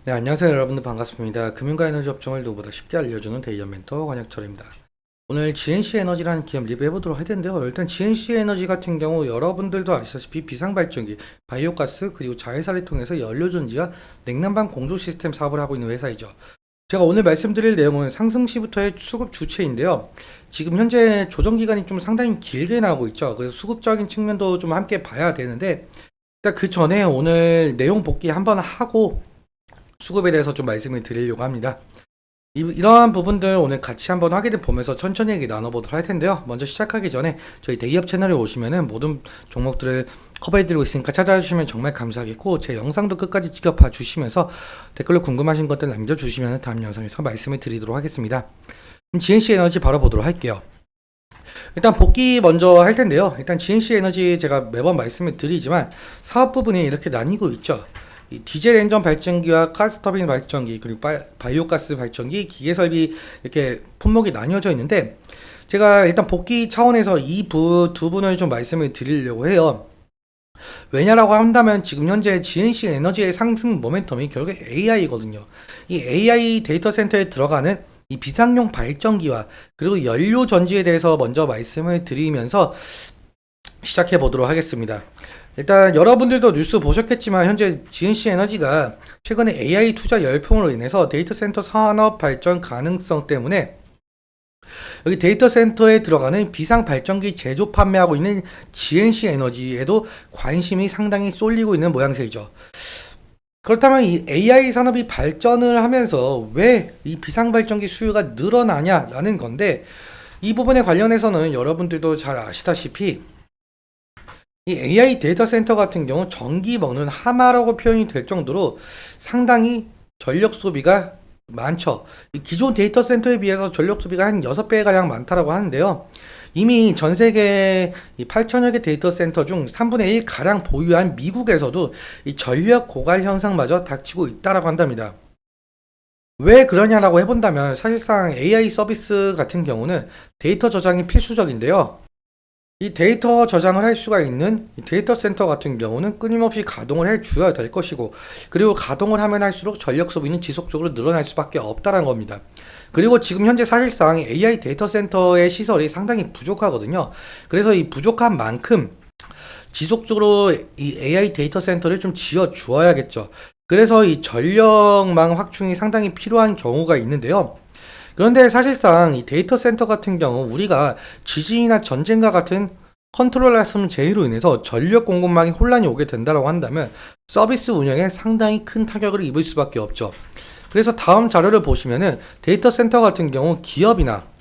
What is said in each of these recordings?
네, 안녕하세요. 여러분들 반갑습니다. 금융과 에너지 업종을 누구보다 쉽게 알려주는 대기업 멘토 권혁철입니다. 오늘 GNC 에너지라는 기업 리뷰해보도록 할 텐데요. 일단 GNC 에너지 같은 경우 여러분들도 아시다시피 비상발전기, 바이오가스, 그리고 자회사를 통해서 연료전지와 냉난방 공조 시스템 사업을 하고 있는 회사이죠. 제가 오늘 말씀드릴 내용은 상승시부터의 수급 주체인데요. 지금 현재 조정 기간이 좀 상당히 길게 나오고 있죠. 그래서 수급적인 측면도 좀 함께 봐야 되는데, 일단 그 전에 오늘 내용 복귀 한번 하고 수급에 대해서 좀 말씀을 드리려고 합니다. 이러한 부분들 오늘 같이 한번 확인해 보면서 천천히 얘기 나눠보도록 할 텐데요. 먼저 시작하기 전에 저희 대기업 채널에 오시면은 모든 종목들을 커버해드리고 있으니까 찾아주시면 정말 감사하겠고, 제 영상도 끝까지 지켜봐 주시면서 댓글로 궁금하신 것들 남겨주시면 다음 영상에서 말씀을 드리도록 하겠습니다. 그럼 GNC 에너지 바로 보도록 할게요. 일단 복귀 먼저 할 텐데요. 일단 GNC 에너지 제가 매번 말씀을 드리지만 사업 부분이 이렇게 나뉘고 있죠. 이 디젤 엔진 발전기와 가스터빈 발전기, 그리고 바이오가스 발전기, 기계설비, 이렇게 품목이 나뉘어져 있는데, 제가 일단 복귀 차원에서 이 두 분을 좀 말씀을 드리려고 해요. 왜냐라고 한다면 지금 현재 GNC 에너지의 상승 모멘텀이 결국에 AI거든요. 이 AI 데이터 센터에 들어가는 이 비상용 발전기와 그리고 연료 전지에 대해서 먼저 말씀을 드리면서 시작해 보도록 하겠습니다. 일단 여러분들도 뉴스 보셨겠지만 현재 GNC 에너지가 최근에 AI 투자 열풍으로 인해서 데이터 센터 산업 발전 가능성 때문에 여기 데이터 센터에 들어가는 비상 발전기 제조 판매하고 있는 GNC 에너지에도 관심이 상당히 쏠리고 있는 모양새이죠. 그렇다면 이 AI 산업이 발전을 하면서 왜 이 비상 발전기 수요가 늘어나냐라는 건데, 이 부분에 관련해서는 여러분들도 잘 아시다시피 이 AI 데이터 센터 같은 경우 전기 먹는 하마라고 표현이 될 정도로 상당히 전력 소비가 많죠. 이 기존 데이터 센터에 비해서 전력 소비가 한 6배 가량 많다라고 하는데요. 이미 전 세계 8천여 개 데이터 센터 중 3분의 1 가량 보유한 미국에서도 이 전력 고갈 현상마저 닥치고 있다라고 한답니다. 왜 그러냐라고 해본다면 사실상 AI 서비스 같은 경우는 데이터 저장이 필수적인데요. 이 데이터 저장을 할 수가 있는 이 데이터 센터 같은 경우는 끊임없이 가동을 해 줘야 될 것이고, 그리고 가동을 하면 할수록 전력 소비는 지속적으로 늘어날 수밖에 없다는 겁니다. 그리고 지금 현재 사실상 AI 데이터 센터의 시설이 상당히 부족하거든요. 그래서 이 부족한 만큼 지속적으로 이 AI 데이터 센터를 좀 지어 주어야겠죠. 그래서 이 전력망 확충이 상당히 필요한 경우가 있는데요. 그런데 사실상 이 데이터 센터 같은 경우 우리가 지진이나 전쟁과 같은 컨트롤 말씀 제의로 인해서 전력 공급망이 혼란이 오게 된다고 한다면 서비스 운영에 상당히 큰 타격을 입을 수밖에 없죠. 그래서 다음 자료를 보시면은 데이터 센터 같은 경우 기업이나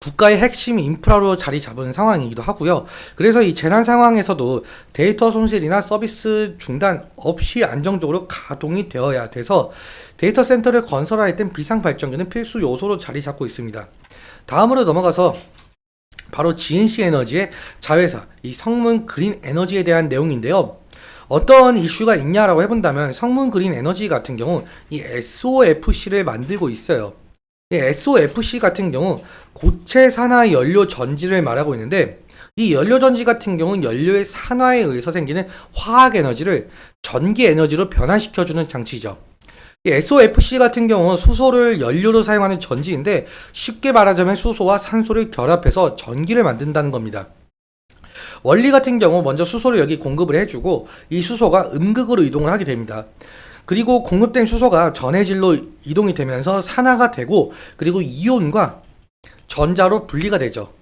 국가의 핵심 인프라로 자리 잡은 상황이기도 하고요. 그래서 이 재난 상황에서도 데이터 손실이나 서비스 중단 없이 안정적으로 가동이 되어야 돼서 데이터 센터를 건설할 땐 비상 발전기는 필수 요소로 자리 잡고 있습니다. 다음으로 넘어가서 바로 GNC 에너지의 자회사, 이 성문 그린 에너지에 대한 내용인데요. 어떤 이슈가 있냐라고 해본다면 성문 그린 에너지 같은 경우 이 SOFC를 만들고 있어요. SOFC 같은 경우 고체 산화 연료 전지를 말하고 있는데, 이 연료 전지 같은 경우는 연료의 산화에 의해서 생기는 화학 에너지를 전기 에너지로 변환시켜주는 장치죠. 이 SOFC 같은 경우 수소를 연료로 사용하는 전지인데, 쉽게 말하자면 수소와 산소를 결합해서 전기를 만든다는 겁니다. 원리 같은 경우 먼저 수소를 여기 공급을 해주고 이 수소가 음극으로 이동을 하게 됩니다. 그리고 공급된 수소가 전해질로 이동이 되면서 산화가 되고, 그리고 이온과 전자로 분리가 되죠.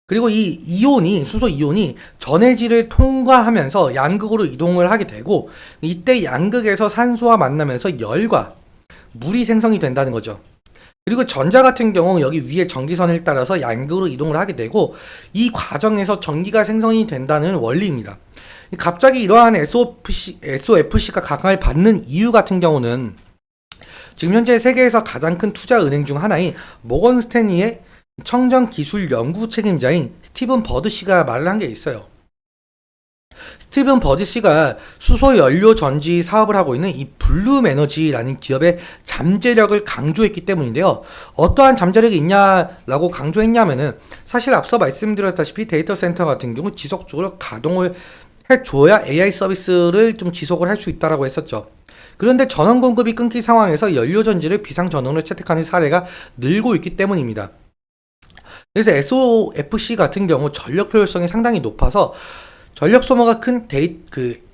그리고 이 이온이, 수소 이온이 전해질을 통과하면서 양극으로 이동을 하게 되고, 이때 양극에서 산소와 만나면서 열과 물이 생성이 된다는 거죠. 그리고 전자 같은 경우 여기 위에 전기선을 따라서 양극으로 이동을 하게 되고, 이 과정에서 전기가 생성이 된다는 원리입니다. 갑자기 이러한 SOFC가 각광을 받는 이유 같은 경우는 지금 현재 세계에서 가장 큰 투자 은행 중 하나인 모건 스탠리의 청정 기술 연구 책임자인 스티븐 버드 씨가 말을 한 게 있어요. 스티븐 버드 씨가 수소 연료 전지 사업을 하고 있는 이 블룸 에너지라는 기업의 잠재력을 강조했기 때문인데요. 어떠한 잠재력이 있냐라고 강조했냐면은, 사실 앞서 말씀드렸다시피 데이터 센터 같은 경우 지속적으로 가동을 해줘야 AI 서비스를 좀 지속을 할 수 있다라고 했었죠. 그런데 전원 공급이 끊긴 상황에서 연료 전지를 비상 전원으로 채택하는 사례가 늘고 있기 때문입니다. 그래서 SOFC 같은 경우 전력 효율성이 상당히 높아서 전력 소모가 큰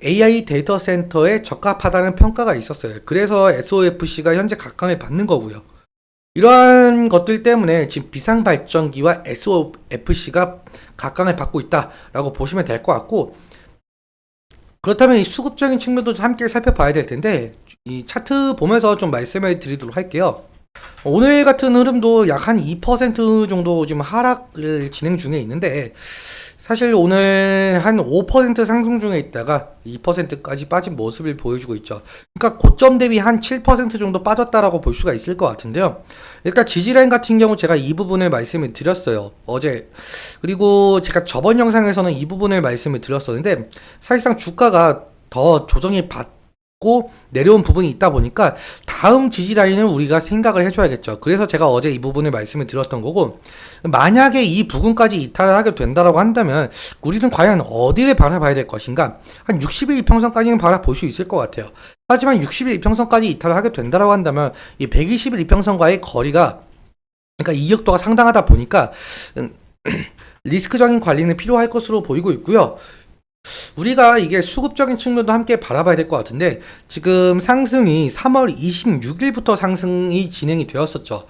AI 데이터 센터에 적합하다는 평가가 있었어요. 그래서 SOFC가 현재 각광을 받는 거고요. 이러한 것들 때문에 지금 비상 발전기와 SOFC가 각광을 받고 있다라고 보시면 될 것 같고, 그렇다면 이 수급적인 측면도 함께 살펴봐야 될 텐데, 이 차트 보면서 좀 말씀을 드리도록 할게요. 오늘 같은 흐름도 약 한 2% 정도 지금 하락을 진행 중에 있는데, 사실 오늘 한 5% 상승 중에 있다가 2%까지 빠진 모습을 보여주고 있죠. 그러니까 고점 대비 한 7% 정도 빠졌다라고 볼 수가 있을 것 같은데요. 일단 지지라인 같은 경우 제가 이 부분을 말씀을 드렸어요. 어제. 그리고 제가 저번 영상에서는 이 부분을 말씀을 드렸었는데, 사실상 주가가 더 조정이 받고 내려온 부분이 있다 보니까 다음 지지라인을 우리가 생각을 해줘야겠죠. 그래서 제가 어제 이 부분을 말씀을 드렸던 거고, 만약에 이 부분까지 이탈을 하게 된다라고 한다면 우리는 과연 어디를 바라봐야 될 것인가? 한 60일 이평선까지는 바라볼 수 있을 것 같아요. 하지만 60일 이평선까지 이탈을 하게 된다라고 한다면 이 120일 이평선과의 거리가, 그러니까 이격도가 상당하다 보니까 리스크적인 관리는 필요할 것으로 보이고 있고요. 우리가 이게 수급적인 측면도 함께 바라봐야 될 것 같은데, 지금 상승이 3월 26일부터 상승이 진행이 되었었죠.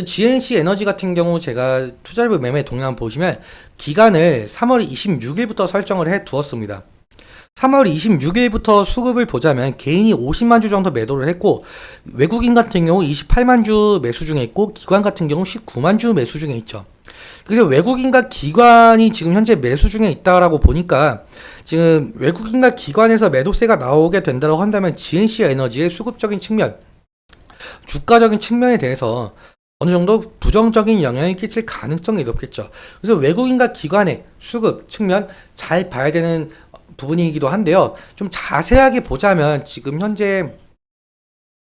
GNC 에너지 같은 경우 제가 투자일부 매매 동향 보시면 기간을 3월 26일부터 설정을 해 두었습니다. 3월 26일부터 수급을 보자면 개인이 50만 주 정도 매도를 했고, 외국인 같은 경우 28만 주 매수 중에 있고, 기관 같은 경우 19만 주 매수 중에 있죠. 그래서 외국인과 기관이 지금 현재 매수 중에 있다라고 보니까, 지금 외국인과 기관에서 매도세가 나오게 된다고 한다면 GNC 에너지의 수급적인 측면, 주가적인 측면에 대해서 어느 정도 부정적인 영향을 끼칠 가능성이 높겠죠. 그래서 외국인과 기관의 수급 측면 잘 봐야 되는 부분이기도 한데요. 좀 자세하게 보자면 지금 현재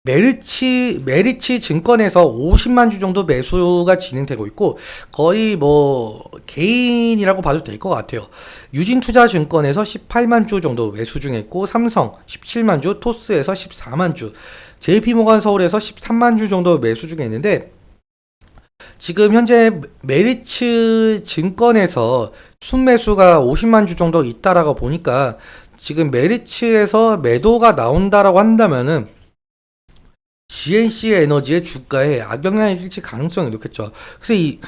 메리츠 증권에서 50만 주 정도 매수가 진행되고 있고, 거의 뭐 개인이라고 봐도 될 것 같아요. 유진투자증권에서 18만 주 정도 매수 중에 있고, 삼성 17만 주, 토스에서 14만 주, JP모간 서울에서 13만 주 정도 매수 중에 있는데, 지금 현재 메리츠 증권에서 순매수가 50만 주 정도 있다라고 보니까, 지금 메리츠에서 매도가 나온다라고 한다면은 GNC 에너지의 주가에 악영향을 끼칠 가능성이 높겠죠. 그래서 이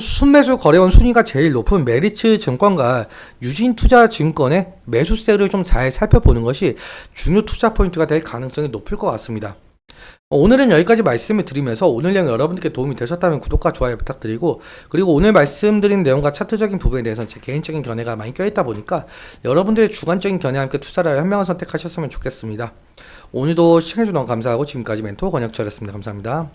순매수 거래원 순위가 제일 높은 메리츠 증권과 유진투자증권의 매수세를 좀 잘 살펴보는 것이 중요 투자 포인트가 될 가능성이 높을 것 같습니다. 오늘은 여기까지 말씀을 드리면서 오늘 내용 여러분들께 도움이 되셨다면 구독과 좋아요 부탁드리고, 그리고 오늘 말씀드린 내용과 차트적인 부분에 대해서는 제 개인적인 견해가 많이 껴있다 보니까 여러분들의 주관적인 견해와 함께 투자를 현명한 선택하셨으면 좋겠습니다. 오늘도 시청해주셔서 너무 감사하고, 지금까지 멘토 권혁철이었습니다. 감사합니다.